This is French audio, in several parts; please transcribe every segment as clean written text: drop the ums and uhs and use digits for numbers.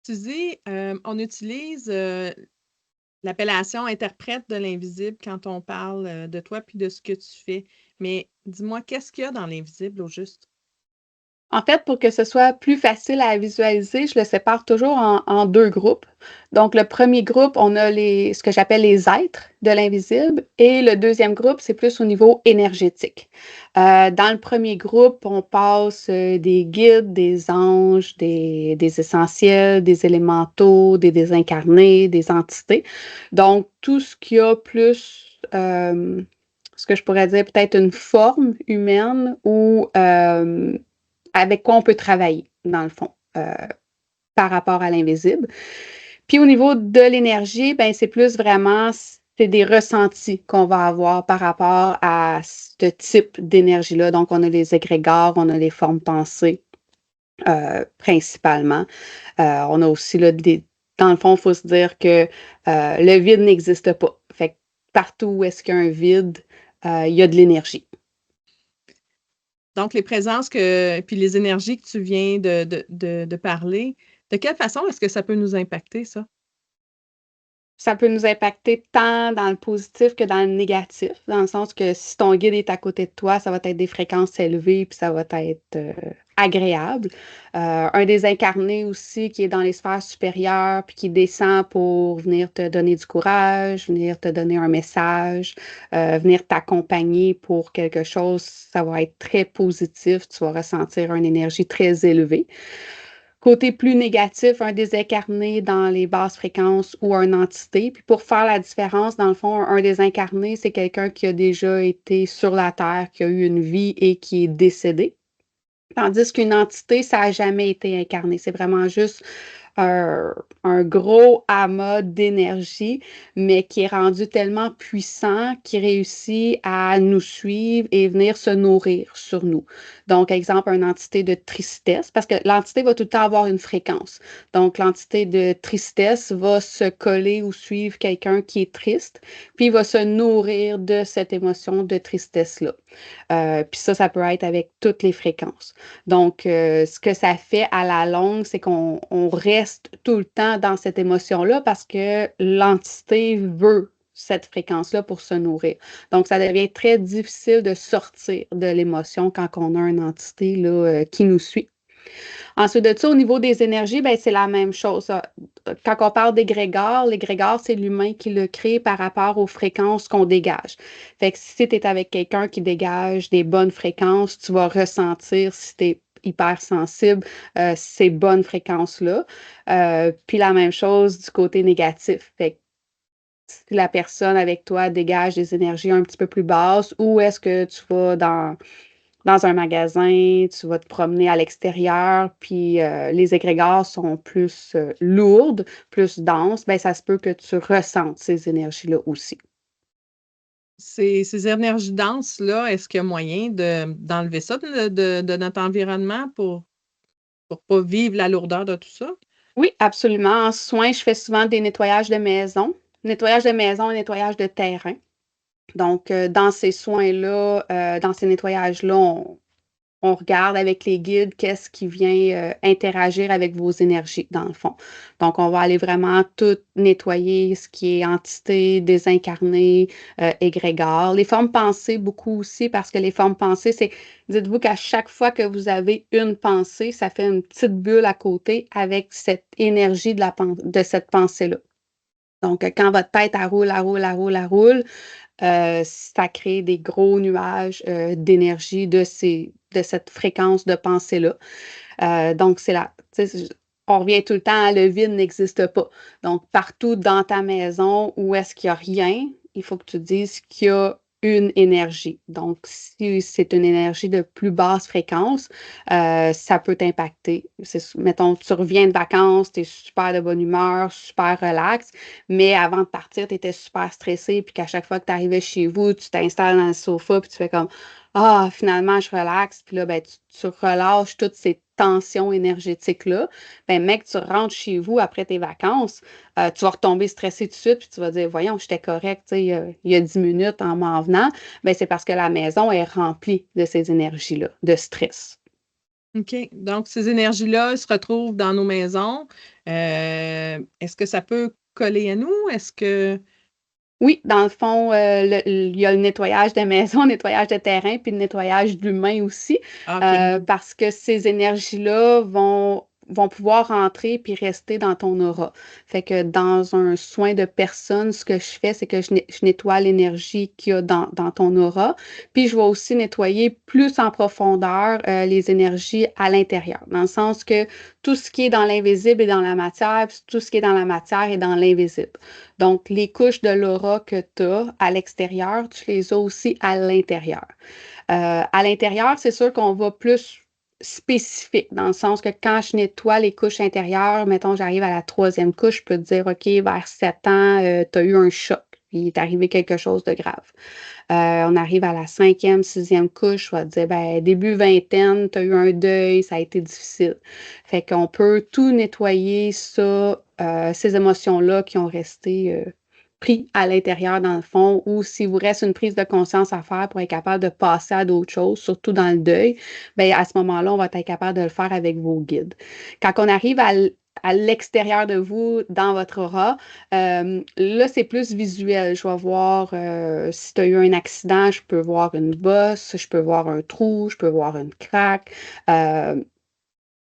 Tu dis, on utilise, l'appellation interprète de l'invisible quand on parle, de toi puis de ce que tu fais. Mais dis-moi, qu'est-ce qu'il y a dans l'invisible au juste? En fait, pour que ce soit plus facile à visualiser, je le sépare toujours en 2 groupes. Donc le premier groupe, on a ce que j'appelle les êtres de l'invisible et le deuxième groupe, c'est plus au niveau énergétique. Dans le premier groupe, on passe, des guides, des anges, des essentiels, des élémentaux, des désincarnés, des entités. Donc tout ce qui a plus, ce que je pourrais dire peut-être une forme humaine ou, avec quoi on peut travailler, dans le fond, par rapport à l'invisible. Puis au niveau de l'énergie, ben c'est plus vraiment, c'est des ressentis qu'on va avoir par rapport à ce type d'énergie-là. Donc, on a les égrégores, on a les formes pensées, principalement. On a aussi là, dans le fond, il faut se dire que le vide n'existe pas. Fait que partout où est-ce qu'il y a un vide, il y a de l'énergie. Donc les présences que puis les énergies que tu viens de parler, de quelle façon est-ce que ça peut nous impacter ça? Ça peut nous impacter tant dans le positif que dans le négatif, dans le sens que si ton guide est à côté de toi, ça va être des fréquences élevées, puis ça va être, agréable. Un désincarné aussi qui est dans les sphères supérieures, puis qui descend pour venir te donner du courage, venir te donner un message, venir t'accompagner pour quelque chose, ça va être très positif. Tu vas ressentir une énergie très élevée. Côté plus négatif, un désincarné dans les basses fréquences ou une entité. Puis pour faire la différence, dans le fond, un désincarné, c'est quelqu'un qui a déjà été sur la Terre, qui a eu une vie et qui est décédé. Tandis qu'une entité, ça n'a jamais été incarné. C'est vraiment juste un gros amas d'énergie, mais qui est rendu tellement puissant qu'il réussit à nous suivre et venir se nourrir sur nous. Donc, exemple, une entité de tristesse, parce que l'entité va tout le temps avoir une fréquence. Donc, l'entité de tristesse va se coller ou suivre quelqu'un qui est triste, puis il va se nourrir de cette émotion de tristesse-là. Puis ça peut être avec toutes les fréquences. Donc, ce que ça fait à la longue, c'est qu'on reste tout le temps dans cette émotion-là parce que l'entité veut cette fréquence-là pour se nourrir. Donc, ça devient très difficile de sortir de l'émotion quand on a une entité là, qui nous suit. Ensuite de ça, au niveau des énergies, ben, c'est la même chose. Quand on parle l'égrégore, c'est l'humain qui le crée par rapport aux fréquences qu'on dégage. Fait que si tu es avec quelqu'un qui dégage des bonnes fréquences, tu vas ressentir si tu es hypersensible, ces bonnes fréquences-là. Puis la même chose du côté négatif. Fait que si la personne avec toi dégage des énergies un petit peu plus basses, ou est-ce que tu vas dans un magasin, tu vas te promener à l'extérieur, puis les égrégores sont plus lourdes, plus denses, ben ça se peut que tu ressentes ces énergies-là aussi. Ces énergies denses-là, est-ce qu'il y a moyen d'enlever ça de notre environnement pour pas vivre la lourdeur de tout ça? Oui, absolument. En soins, je fais souvent des nettoyage de maison et nettoyage de terrain. Donc, dans ces soins-là, dans ces nettoyages-là, on regarde avec les guides qu'est-ce qui vient interagir avec vos énergies, dans le fond. Donc, on va aller vraiment tout nettoyer, ce qui est entité, désincarné, égrégore. Les formes pensées, beaucoup aussi, parce que les formes pensées, dites-vous qu'à chaque fois que vous avez une pensée, ça fait une petite bulle à côté avec cette énergie de cette pensée-là. Donc, quand votre tête, elle roule, elle roule, elle roule, elle roule, ça crée des gros nuages, d'énergie de cette fréquence de pensée-là. Donc c'est là, tu sais, on revient tout le temps à le vide n'existe pas. Donc partout dans ta maison où est-ce qu'il y a rien, il faut que tu dises qu'il y a une énergie. Donc si c'est une énergie de plus basse fréquence, ça peut t'impacter. Mettons, tu reviens de vacances, tu es super de bonne humeur, super relax, mais avant de partir, tu étais super stressé, puis qu'à chaque fois que tu arrivais chez vous, tu t'installes dans le sofa, puis tu fais comme ah, finalement, je relaxe. Puis là, ben, tu relâches toutes ces tensions énergétiques-là. Ben, mec, tu rentres chez vous après tes vacances, tu vas retomber stressé tout de suite, puis tu vas dire, voyons, j'étais correct, tu sais, il y a 10 minutes en m'en venant. Ben, c'est parce que la maison est remplie de ces énergies-là, de stress. OK. Donc, ces énergies-là se retrouvent dans nos maisons. Est-ce que ça peut coller à nous? Est-ce que... Oui, dans le fond, il y a le nettoyage de maison, le nettoyage de terrain, puis le nettoyage d'humain aussi, Ah, OK. parce que ces énergies-là vont pouvoir rentrer puis rester dans ton aura. Fait que dans un soin de personne, ce que je fais, c'est que je nettoie l'énergie qu'il y a dans ton aura, puis je vais aussi nettoyer plus en profondeur les énergies à l'intérieur, dans le sens que tout ce qui est dans l'invisible est dans la matière, puis tout ce qui est dans la matière est dans l'invisible. Donc, les couches de l'aura que tu as à l'extérieur, tu les as aussi à l'intérieur. À l'intérieur, c'est sûr qu'on va plus spécifique, dans le sens que quand je nettoie les couches intérieures, mettons, j'arrive à la troisième couche, je peux te dire, OK, vers 7 ans, tu as eu un choc, il est arrivé quelque chose de grave. On arrive à la cinquième, sixième couche, je vais te dire, ben, début vingtaine, tu as eu un deuil, ça a été difficile. Fait qu'on peut tout nettoyer ça, ces émotions-là qui ont resté pris à l'intérieur dans le fond, ou s'il vous reste une prise de conscience à faire pour être capable de passer à d'autres choses, surtout dans le deuil, ben, à ce moment-là, on va être capable de le faire avec vos guides. Quand on arrive à l'extérieur de vous, dans votre aura, là, c'est plus visuel. Je vais voir si tu as eu un accident, je peux voir une bosse, je peux voir un trou, je peux voir une craque. Euh,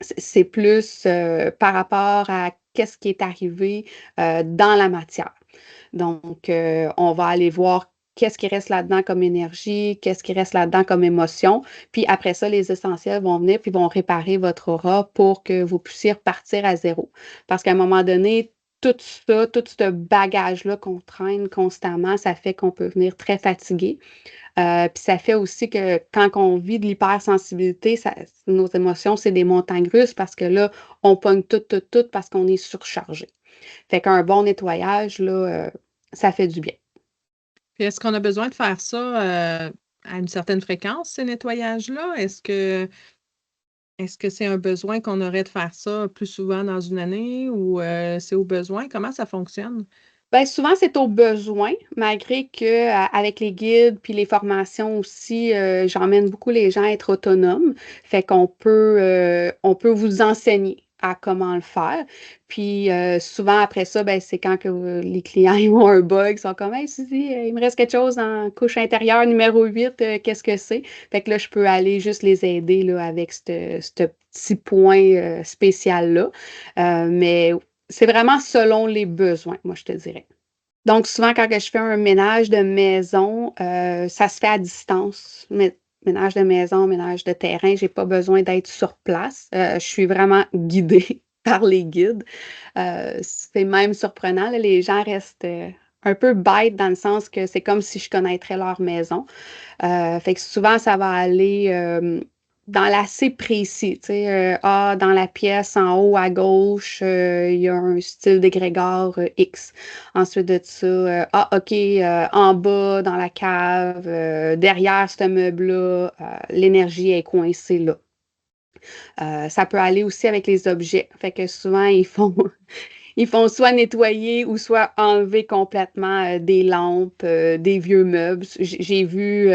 c'est plus par rapport à qu'est-ce qui est arrivé dans la matière. Donc, on va aller voir qu'est-ce qui reste là-dedans comme énergie, qu'est-ce qui reste là-dedans comme émotion. Puis après ça, les essentiels vont venir puis vont réparer votre aura pour que vous puissiez repartir à zéro. Parce qu'à un moment donné, tout ça, tout ce bagage-là qu'on traîne constamment, ça fait qu'on peut venir très fatigué. Puis ça fait aussi que quand on vit de l'hypersensibilité, nos émotions, c'est des montagnes russes parce que là, on pogne tout parce qu'on est surchargé. Fait qu'un bon nettoyage, là, ça fait du bien. Puis est-ce qu'on a besoin de faire ça à une certaine fréquence, ces nettoyages-là? Est-ce que c'est un besoin qu'on aurait de faire ça plus souvent dans une année ou c'est au besoin? Comment ça fonctionne? Ben, souvent, c'est au besoin, malgré que avec les guides puis les formations aussi, j'emmène beaucoup les gens à être autonomes. Fait on peut vous enseigner à comment le faire. Puis souvent après ça, ben, c'est quand que les clients ils ont un bug, ils sont comme Hey Suzy, il me reste quelque chose en couche intérieure numéro 8, qu'est-ce que c'est? Fait que là, je peux aller juste les aider là, avec ce petit point spécial-là. Mais c'est vraiment selon les besoins, moi, je te dirais. Donc, souvent, quand que je fais un ménage de maison, ça se fait à distance. Ménage de maison, ménage de terrain, j'ai pas besoin d'être sur place. Je suis vraiment guidée par les guides. C'est même surprenant, là, les gens restent un peu bêtes dans le sens que c'est comme si je connaîtrais leur maison. Fait que souvent, ça va aller dans l'assez précis. Tu sais, dans la pièce en haut à gauche, il y a un style d'égrégore X. Ensuite de ça, OK, en bas, dans la cave, derrière ce meuble-là, l'énergie est coincée là. Ça peut aller aussi avec les objets. Fait que souvent, ils font soit nettoyer ou soit enlever complètement des lampes, des vieux meubles. J'ai vu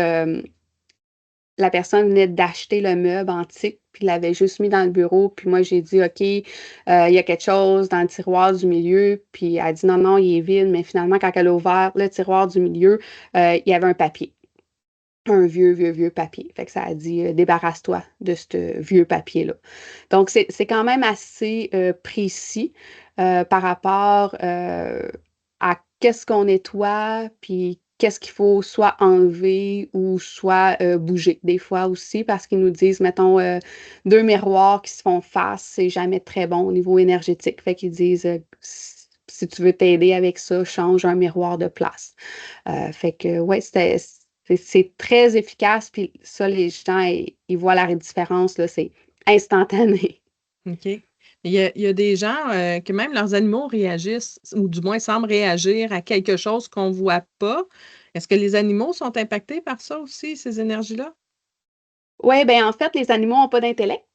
la personne venait d'acheter le meuble antique, puis l'avait juste mis dans le bureau. Puis moi, j'ai dit, OK, il y a quelque chose dans le tiroir du milieu. Puis elle dit, non, non, il est vide. Mais finalement, quand elle a ouvert le tiroir du milieu, il y avait un papier. Un vieux papier. Fait que ça a dit, débarrasse-toi de ce vieux papier-là. Donc, c'est quand même assez précis par rapport à qu'est-ce qu'on nettoie, puis qu'est-ce qu'il faut soit enlever ou soit bouger. Des fois aussi, parce qu'ils nous disent, mettons, deux miroirs qui se font face, c'est jamais très bon au niveau énergétique. Fait qu'ils disent, si tu veux t'aider avec ça, change un miroir de place. Fait que, ouais, c'est très efficace. Puis ça, les gens, ils voient la différence, là, c'est instantané. OK. Il y a des gens que même leurs animaux réagissent, ou du moins semblent réagir à quelque chose qu'on ne voit pas. Est-ce que les animaux sont impactés par ça aussi, ces énergies-là? Oui, ben en fait, les animaux n'ont pas d'intellect.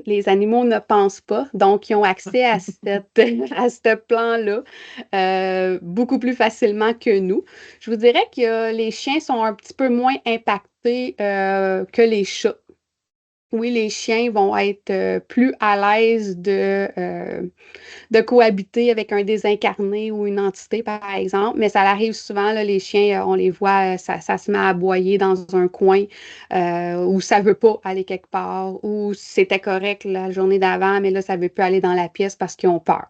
Les animaux ne pensent pas, donc ils ont accès à à ce plan-là beaucoup plus facilement que nous. Je vous dirais que les chiens sont un petit peu moins impactés que les chats. Oui, les chiens vont être plus à l'aise de cohabiter avec un désincarné ou une entité, par exemple. Mais ça arrive souvent, là, les chiens, on les voit, ça se met à aboyer dans un coin où ça veut pas aller quelque part, ou c'était correct la journée d'avant, mais là, ça veut plus aller dans la pièce parce qu'ils ont peur.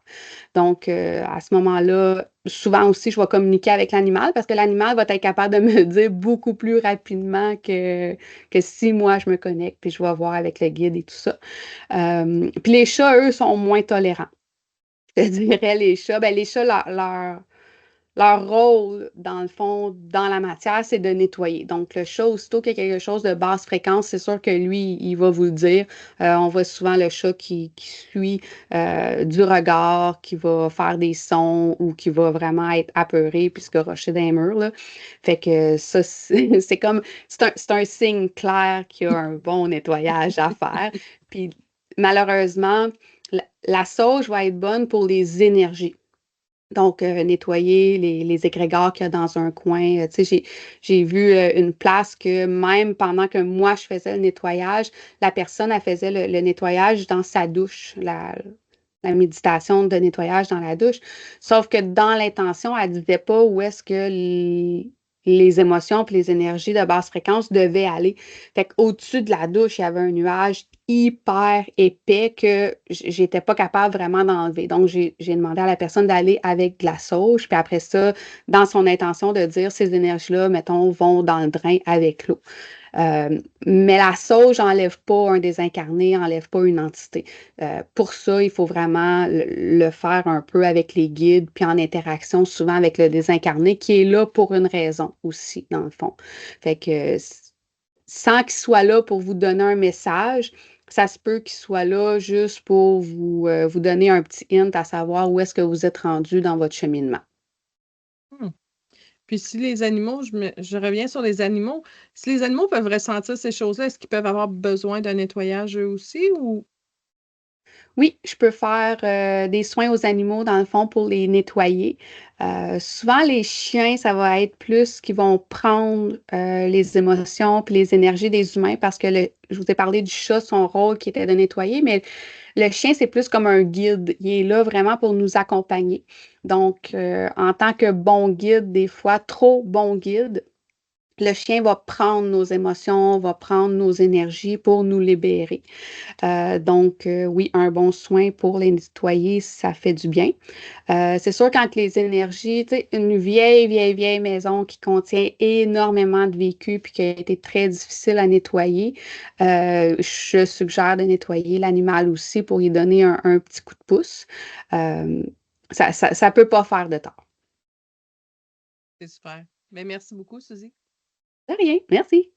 Donc, à ce moment-là, souvent aussi, je vais communiquer avec l'animal parce que l'animal va être capable de me dire beaucoup plus rapidement que si moi, je me connecte puis je vais voir avec le guide et tout ça. Puis les chats, eux, sont moins tolérants. Je te dirais les chats, ben les chats, leur rôle, dans le fond, dans la matière, c'est de nettoyer. Donc, le chat, aussitôt qu'il y a quelque chose de basse fréquence, c'est sûr que lui, il va vous le dire. On voit souvent le chat qui suit du regard, qui va faire des sons ou qui va vraiment être apeuré puis se garrocher dans les murs, là. Fait que ça, c'est comme, c'est un signe clair qu'il y a un bon nettoyage à faire. Puis, malheureusement, la sauge va être bonne pour les énergies. Donc, nettoyer les égrégores qu'il y a dans un coin. Tu sais, j'ai vu une place que même pendant que moi, je faisais le nettoyage, la personne, elle faisait le nettoyage dans sa douche, la méditation de nettoyage dans la douche. Sauf que dans l'intention, elle ne disait pas où est-ce que les émotions et les énergies de basse fréquence devaient aller. Fait qu'au-dessus de la douche, il y avait un nuage hyper épais que j'étais pas capable vraiment d'enlever. Donc, j'ai demandé à la personne d'aller avec de la sauge, puis après ça, dans son intention de dire ces énergies-là, mettons, vont dans le drain avec l'eau. Mais la sauge n'enlève pas un désincarné, n'enlève pas une entité. Pour ça, il faut vraiment le faire un peu avec les guides, puis en interaction souvent avec le désincarné, qui est là pour une raison aussi, dans le fond. Fait que sans qu'il soit là pour vous donner un message, ça se peut qu'il soit là juste pour vous donner un petit hint à savoir où est-ce que vous êtes rendu dans votre cheminement. Mmh. Puis si les animaux, je reviens sur les animaux, si les animaux peuvent ressentir ces choses-là, est-ce qu'ils peuvent avoir besoin d'un nettoyage eux aussi ou Oui, je peux faire des soins aux animaux, dans le fond, pour les nettoyer. Souvent, les chiens, ça va être plus qu'ils vont prendre les émotions puis les énergies des humains parce que je vous ai parlé du chat, son rôle qui était de nettoyer, mais le chien, c'est plus comme un guide. Il est là vraiment pour nous accompagner. Donc, en tant que bon guide, des fois, trop bon guide, le chien va prendre nos émotions, va prendre nos énergies pour nous libérer. Donc, oui, un bon soin pour les nettoyer, ça fait du bien. C'est sûr, quand les énergies, tu sais, une vieille, vieille, vieille maison qui contient énormément de vécu puis qui a été très difficile à nettoyer, je suggère de nettoyer l'animal aussi pour lui donner un petit coup de pouce. Euh, ça peut pas faire de tort. c'est super? Mais merci beaucoup, Suzy. De rien, merci.